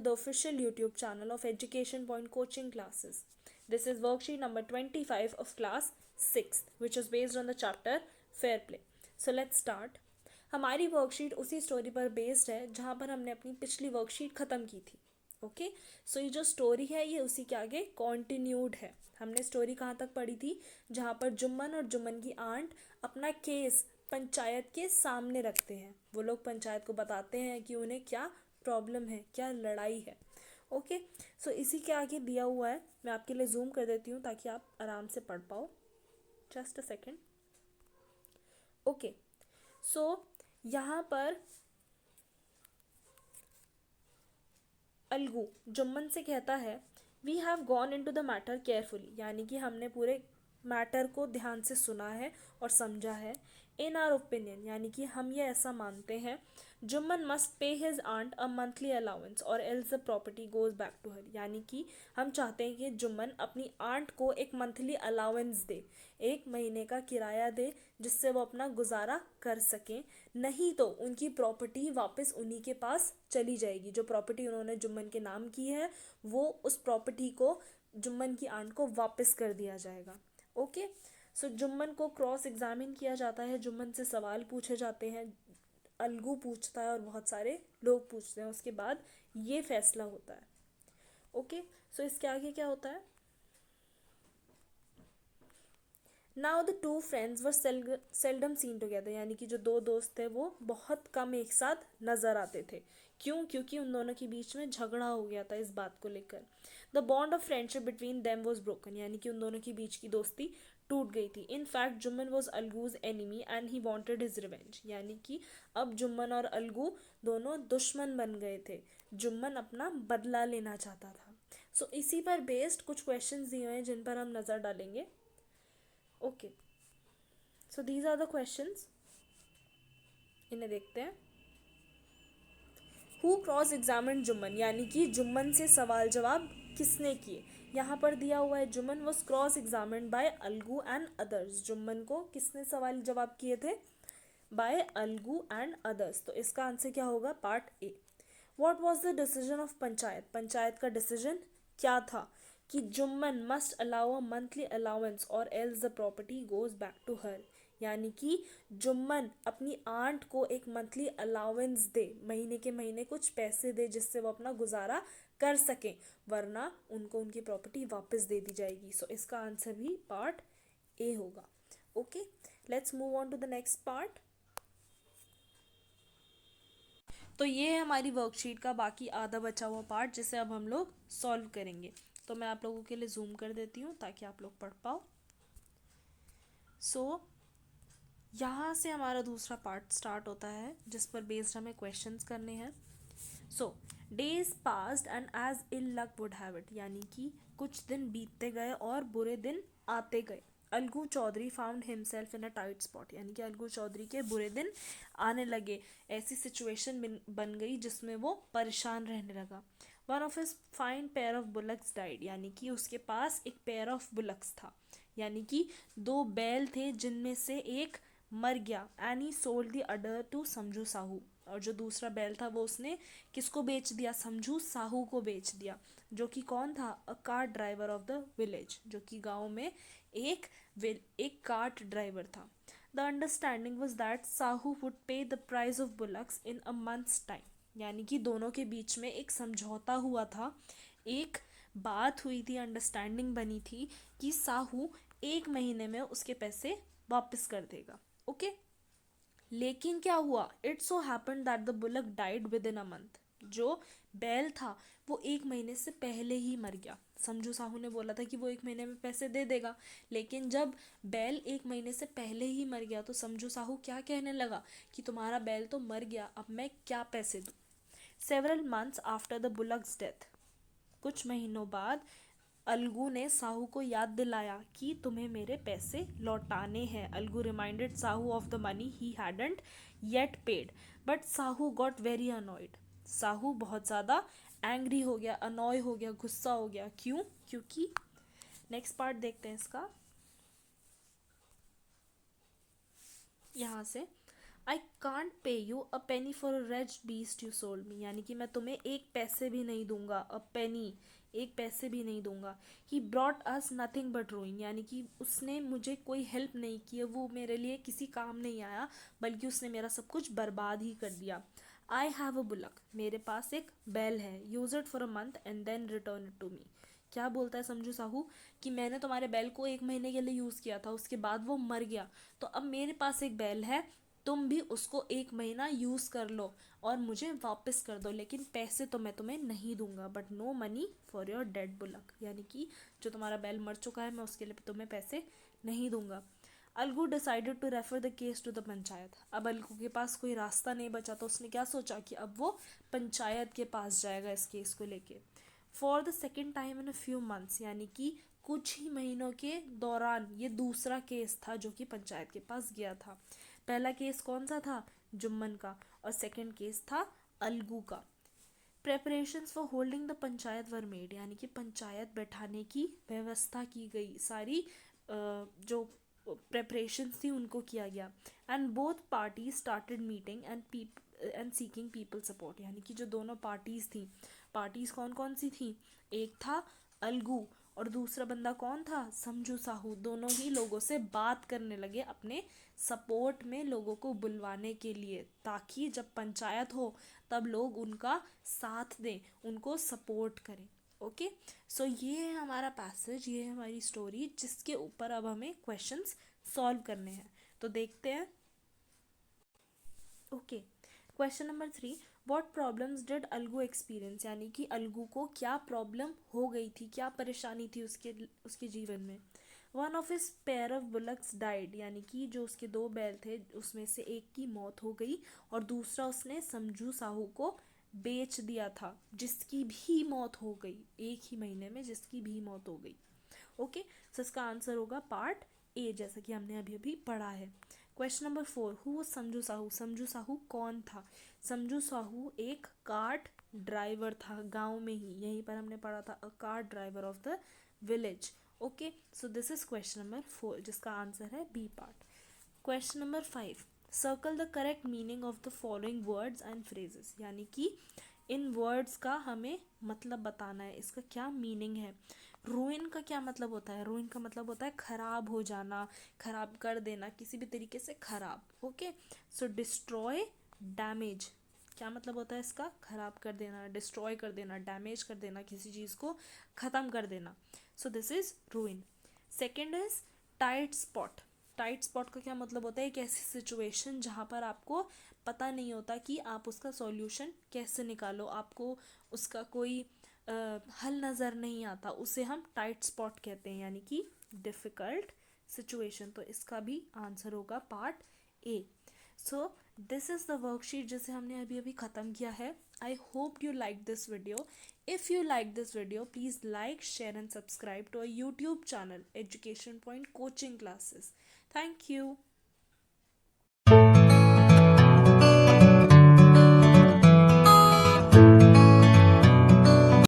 the official YouTube channel of Education Point Coaching Classes. This is worksheet number 25 of class 6th, which is based on the chapter Fair Play. So let's start. हमारी worksheet उसी story पर based है जहाँ पर हमने अपनी पिछली worksheet ख़त्म की थी. ओके, सो ये जो स्टोरी है ये उसी के आगे कॉन्टिन्यूड है. हमने स्टोरी कहाँ तक पढ़ी थी? जहाँ पर जुम्मन और जुम्मन की आंट अपना केस पंचायत के सामने रखते हैं. वो लोग पंचायत को बताते हैं कि उन्हें क्या प्रॉब्लम है, क्या लड़ाई है. ओके, सो इसी के आगे दिया हुआ है. मैं आपके लिए जूम कर देती हूँ ताकि आप आराम से पढ़ पाओ. Just a second. Okay, so यहाँ पर अलगू जुम्मन से कहता है we have gone into the matter carefully, यानी कि हमने पूरे मैटर को ध्यान से सुना है और समझा है. इन आर ओपिनियन, यानी कि हम ये ऐसा मानते हैं, Jumman must pay his aunt a monthly allowance or else the property goes back to her, यानी कि हम चाहते हैं कि जुम्मन अपनी आंट को एक मंथली अलाउंस दे, एक महीने का किराया दे जिससे वो अपना गुजारा कर सकें. नहीं तो उनकी प्रॉपर्टी वापस उन्हीं के पास चली जाएगी. जो प्रॉपर्टी उन्होंने जुम्मन के नाम की है वो उस प्रॉपर्टी को जुम्मन की आंट को वापस कर दिया जाएगा. ओके, सो जुम्मन को क्रॉस एग्जामिन किया जाता है. जुम्मन से सवाल पूछे जाते हैं. अलगू पूछता है और बहुत सारे लोग पूछते हैं. उसके बाद ये फैसला होता है. ओके, सो इसके आगे क्या होता है? Now the two friends were seldom seen together, यानी कि जो दो दोस्त थे वो बहुत कम एक साथ नजर आते थे. क्यों? क्योंकि उन दोनों के बीच में झगड़ा हो गया था इस बात को लेकर. The bond of friendship between them was broken, यानी कि उन दोनों के बीच की दोस्ती टूट गई थी. In fact Jumman was Alagu's enemy and he wanted his revenge, यानी कि अब जुम्मन और अलगू दोनों दुश्मन बन गए थे. जुम्मन अपना बदला लेना चाहता था. सो इसी पर बेस्ड कुछ क्वेश्चंस दिए हुए हैं जिन पर हम नज़र डालेंगे. Okay, so these are the questions. इन्हें देखते हैं. हु क्रॉस एग्जामिन जुम्मन, यानी कि जुम्मन से सवाल जवाब किसने किए. यहाँ पर दिया हुआ है Jumman was cross examine by Alagu and others. Jumman को किसने सवाल जवाब किए थे? By Alagu and others. तो इसका आंसर क्या होगा? Part A. What was the decision of panchayat. Panchayat का डिसीजन क्या था? कि Jumman must allow a monthly allowance or else the property goes back to her, यानी कि जुम्मन अपनी आंट को एक मंथली अलाउंस दे, महीने के महीने कुछ पैसे दे जिससे वो अपना गुजारा कर सकें, वरना उनको उनकी प्रॉपर्टी वापस दे दी जाएगी. सो इसका आंसर भी पार्ट ए होगा. Okay, let's move on to the next part. तो ये है हमारी वर्कशीट का बाकी आधा बचा हुआ पार्ट जिसे अब हम लोग सॉल्व करेंगे. तो मैं आप लोगों के लिए जूम कर देती हूँ ताकि आप लोग पढ़ पाओ. सो यहाँ से हमारा दूसरा पार्ट स्टार्ट होता है जिस पर बेस्ड हमें क्वेश्चंस करने हैं. So days passed and as ill luck would have it, यानी कि कुछ दिन बीतते गए और बुरे दिन आते गए. Alagu Chaudhary found himself in a tight spot, यानी कि अलगू चौधरी के बुरे दिन आने लगे, ऐसी सिचुएशन बन गई जिसमें वो परेशान रहने लगा. One of his fine pair of bullocks died, यानी कि उसके पास एक पेयर ऑफ बुलक्स था, यानी कि दो बैल थे जिनमें से एक मर गया. And he sold the other two Samjhu Sahu, और जो दूसरा बैल था वो उसने किसको बेच दिया? समझू साहू को बेच दिया, जो कि कौन था? A cart driver of the village, जो कि गांव में एक कार्ट ड्राइवर था. The understanding was that Sahu would pay the price of bullocks in a month's time, यानी कि दोनों के बीच में एक समझौता हुआ था, एक बात हुई थी, अंडरस्टैंडिंग बनी थी कि साहू एक महीने में उसके पैसे वापस कर देगा. ओके, लेकिन क्या हुआ? It so happened that the bullock died with in a month. जो बैल था वो एक महीने से पहले ही मर गया. समझू साहू ने बोला था कि वो एक महीने में पैसे दे देगा, लेकिन जब बैल एक महीने से पहले ही मर गया तो समझू साहू क्या कहने लगा कि तुम्हारा बैल तो मर गया, अब मैं क्या पैसे दूँ. Several months after the bullocks death, कुछ महीनों बाद अलगू ने साहू को याद दिलाया कि तुम्हें मेरे पैसे लौटाने हैं. Algu reminded Sahu of the money he hadn't yet paid, but Sahu got very annoyed. Sahu बहुत ज़्यादा एंग्री हो गया, अनॉय हो गया, गुस्सा हो गया. क्यों? क्योंकि नेक्स्ट पार्ट देखते हैं इसका. यहाँ से I can't pay you a penny for a wretched beast you sold me, यानी कि मैं तुम्हें एक पैसे भी नहीं दूंगा, अ पेनी, एक पैसे भी नहीं दूंगा। He brought us nothing but रूइन, यानी कि उसने मुझे कोई हेल्प नहीं की है, वो मेरे लिए किसी काम नहीं आया, बल्कि उसने मेरा सब कुछ बर्बाद ही कर दिया। आई हैव अ बुलक, मेरे पास एक बैल है, use it for a month and then return it to me. क्या बोलता है समझू साहू कि मैंने तुम्हारे बैल को एक महीने के लिए यूज़ किया था, उसके बाद वो मर गया, तो अब मेरे पास एक बैल है, तुम भी उसको एक महीना यूज़ कर लो और मुझे वापस कर दो, लेकिन पैसे तो मैं तुम्हें नहीं दूंगा, but no money for your dead bullock, यानी कि जो तुम्हारा बैल मर चुका है मैं उसके लिए तुम्हें पैसे नहीं दूंगा। Alagu decided to refer the case to the panchayat, अब अलगू के पास कोई रास्ता नहीं बचा, तो उसने क्या सोचा कि अब वो पंचायत के पास जाएगा इस केस को लेके। For the second time in a few months, यानी कि कुछ ही महीनों के दौरान ये दूसरा केस था जो कि पंचायत के पास गया था। पहला केस कौन सा था, जुम्मन का, और सेकंड केस था अलगू का। Preparations for holding the panchayat were made, यानी कि पंचायत बैठाने की व्यवस्था की गई, सारी जो प्रेपरेशंस थी उनको किया गया। And both parties started meeting and seeking people support, यानी कि जो दोनों पार्टीज थी, पार्टीज कौन कौन सी थी, एक था अलगू और दूसरा बंदा कौन था, समझू साहू, दोनों ही लोगों से बात करने लगे अपने सपोर्ट में लोगों को बुलवाने के लिए, ताकि जब पंचायत हो तब लोग उनका साथ दें, उनको सपोर्ट करें। ओके, सो ये है हमारा पैसेज, ये है हमारी स्टोरी, जिसके ऊपर अब हमें क्वेश्चंस सॉल्व करने हैं, तो देखते हैं। Okay, question number 3, what problems did Algu experience, यानी कि अलगू को क्या प्रॉब्लम हो गई थी, क्या परेशानी थी उसके जीवन में। One of his pair of bullocks died, यानी कि जो उसके दो बैल थे उसमें से एक की मौत हो गई और दूसरा उसने समझू साहू को बेच दिया था, जिसकी भी मौत हो गई एक ही महीने में, जिसकी भी मौत हो गई। ओके, सो इसका आंसर होगा पार्ट ए, जैसा कि हमने अभी अभी पढ़ा है। क्वेश्चन नंबर 4, हु वाज समझू साहू, समझू साहू कौन था। समझू साहू एक कार्ट ड्राइवर था, गांव में ही, यहीं पर हमने पढ़ा था, a cart driver of the village. Okay, so this is question number 4, जिसका आंसर है B part. Question number 5, circle the correct meaning of the following words and phrases, यानी कि इन वर्ड्स का हमें मतलब बताना है, इसका क्या मीनिंग है। रूइन का क्या मतलब होता है, रूइन का मतलब होता है खराब हो जाना, खराब कर देना, किसी भी तरीके से खराब। ओके, सो डिस्ट्रॉय, डैमेज, क्या मतलब होता है इसका, खराब कर देना, डिस्ट्रॉय कर देना, डैमेज कर देना, किसी चीज़ को ख़त्म कर देना। सो this is रूइन। Second is tight spot, tight spot का क्या मतलब होता है, एक ऐसी सिचुएशन जहाँ पर आपको पता नहीं होता कि आप उसका सॉल्यूशन कैसे निकालो, आपको उसका कोई हल नज़र नहीं आता, उसे हम टाइट स्पॉट कहते हैं, यानी कि डिफ़िकल्ट सिचुएशन। तो इसका भी आंसर होगा part A. So this is the worksheet जिसे हमने अभी अभी ख़त्म किया है। I hope you like this video. If you like this video, please like, share and subscribe to our YouTube channel, Education Point Coaching Classes. Thank you.